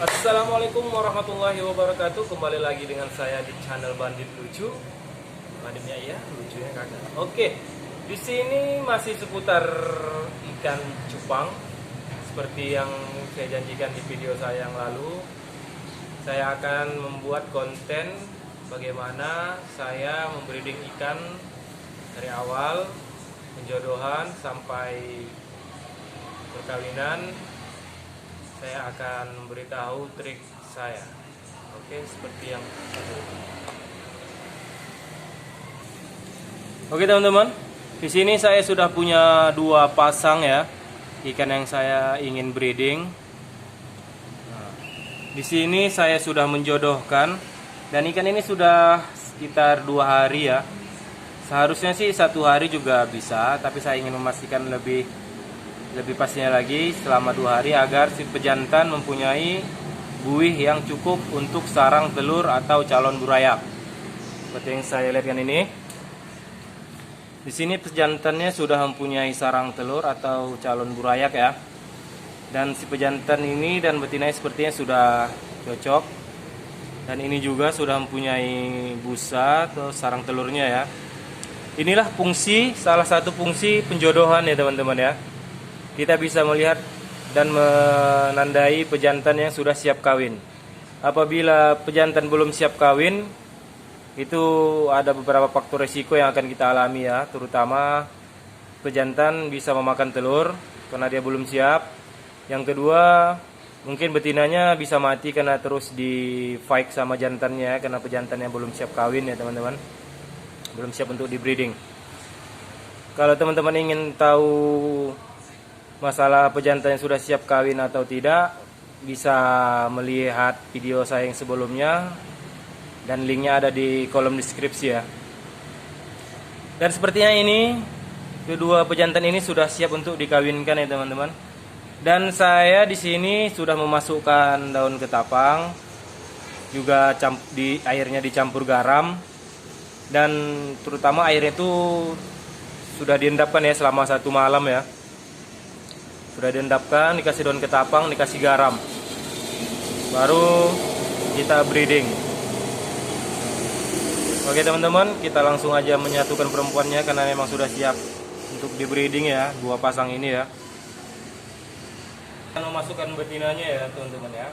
Assalamualaikum warahmatullahi wabarakatuh. Kembali lagi dengan saya di channel Bandit Lucu. Banditnya iya, lucunya kagak. Oke, di sini masih seputar ikan cupang. Seperti yang saya janjikan di video saya yang lalu, saya akan membuat konten bagaimana saya membreeding ikan dari awal penjodohan sampai perkawinan. Saya akan memberitahu trik saya. Oke, seperti yang Oke teman-teman, di sini saya sudah punya dua pasang ya ikan yang saya ingin breeding. Nah, di sini saya sudah menjodohkan dan ikan ini sudah sekitar 2 hari ya. Seharusnya sih 1 hari juga bisa, tapi saya ingin memastikan lebih pastinya lagi selama 2 hari agar si pejantan mempunyai buih yang cukup untuk sarang telur atau calon burayak. Seperti yang saya lihatkan ini. Di sini pejantannya sudah mempunyai sarang telur atau calon burayak ya. Dan si pejantan ini dan betinanya sepertinya sudah cocok. Dan ini juga sudah mempunyai busa atau sarang telurnya ya. Inilah salah satu fungsi penjodohan ya teman-teman ya. Kita bisa melihat dan menandai pejantan yang sudah siap kawin. Apabila pejantan belum siap kawin, itu ada beberapa faktor resiko yang akan kita alami ya. Terutama pejantan bisa memakan telur karena dia belum siap. Yang kedua, mungkin betinanya bisa mati karena terus di fight sama jantannya karena pejantannya belum siap kawin ya teman-teman. Belum siap untuk di breeding. Kalau teman-teman ingin tahu masalah pejantan yang sudah siap kawin atau tidak, bisa melihat video saya yang sebelumnya dan linknya ada di kolom deskripsi ya. Dan sepertinya ini kedua pejantan ini sudah siap untuk dikawinkan ya teman-teman. Dan saya di sini sudah memasukkan daun ketapang, juga airnya dicampur garam, dan terutama airnya itu sudah diendapkan ya selama 1 malam ya. Sudah diendapkan, dikasih daun ketapang, dikasih garam, baru kita breeding. Oke teman-teman, kita langsung aja menyatukan perempuannya karena memang sudah siap untuk di breeding ya, 2 pasang ini ya. Kita memasukkan betinanya ya teman-teman ya.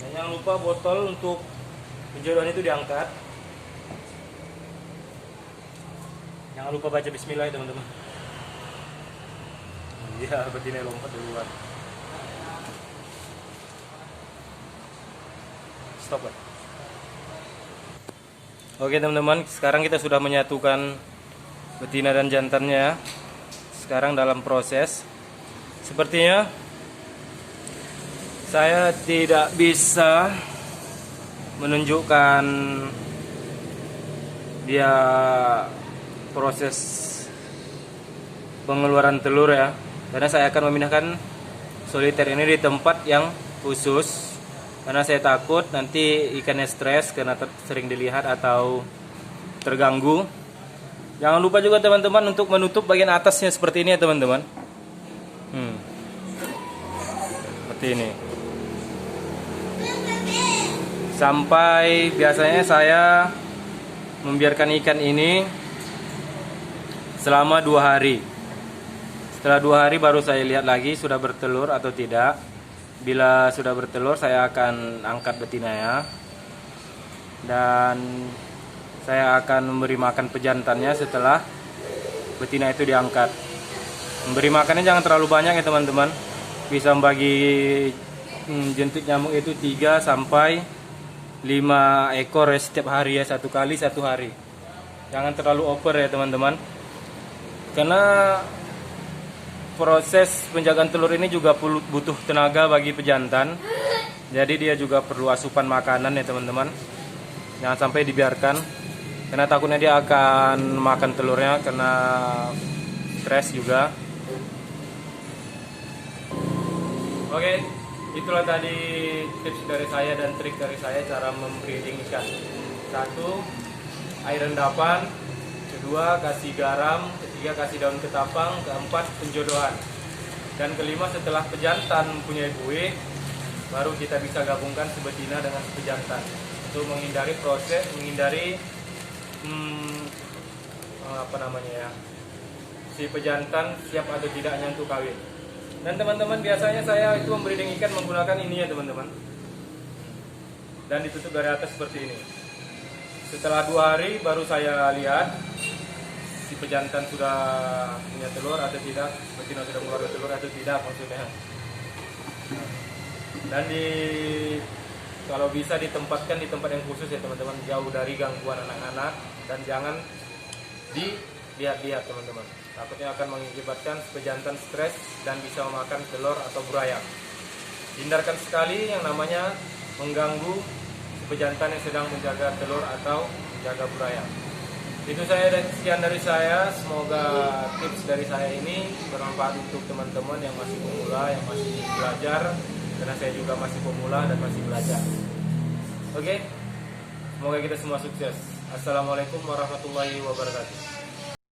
Dan jangan lupa botol untuk penjodohan itu diangkat. Jangan lupa baca bismillah ya teman-teman. Iya, betina lompat duluan. Stop lah. Oke teman-teman, sekarang kita sudah menyatukan betina dan jantannya. Sekarang dalam proses. Sepertinya saya tidak bisa menunjukkan dia proses pengeluaran telur ya, karena saya akan memindahkan soliter ini di tempat yang khusus karena saya takut nanti ikannya stres karena sering dilihat atau terganggu. Jangan lupa juga teman-teman untuk menutup bagian atasnya seperti ini ya teman-teman. Seperti ini. Sampai biasanya saya membiarkan ikan ini selama 2 hari. Setelah 2 hari baru saya lihat lagi sudah bertelur atau tidak. Bila sudah bertelur saya akan angkat betinanya. Dan saya akan memberi makan pejantannya setelah betina itu diangkat. Memberi makannya jangan terlalu banyak ya teman-teman. Bisa membagi jentik nyamuk itu 3 sampai 5 ekor ya setiap hari ya, 1 kali 1 hari. Jangan terlalu over ya teman-teman. Karena proses penjagaan telur ini juga butuh tenaga bagi pejantan. Jadi dia juga perlu asupan makanan ya teman-teman. Jangan sampai dibiarkan, karena takutnya dia akan makan telurnya karena stres juga. Oke, itulah tadi tips dari saya dan trik dari saya cara membreeding ikan. 1, air rendapan. 2, kasih garam. 3, kasih daun ketapang. 4, penjodohan. Dan kelima, setelah pejantan mempunyai buih, baru kita bisa gabungkan si betina dengan si pejantan untuk menghindari proses, menghindari si pejantan siap atau tidaknya untuk kawin. Dan teman-teman, biasanya saya itu membreeding ikan menggunakan ini ya teman-teman, dan ditutup dari atas seperti ini. Setelah 2 hari baru saya lihat si pejantan sudah punya telur atau tidak, betina sudah mengeluarkan telur atau tidak maksudnya. Dan kalau bisa ditempatkan di tempat yang khusus ya teman-teman, jauh dari gangguan anak-anak, dan jangan dilihat-lihat teman-teman. Takutnya akan mengakibatkan pejantan stres dan bisa memakan telur atau burayang. Hindarkan sekali yang namanya mengganggu pejantan yang sedang menjaga telur atau menjaga burayang. Itu sekian dari saya. Semoga tips dari saya ini bermanfaat untuk teman-teman yang masih pemula, yang masih belajar, karena saya juga masih pemula dan masih belajar. Oke, semoga kita semua sukses. Assalamualaikum warahmatullahi wabarakatuh.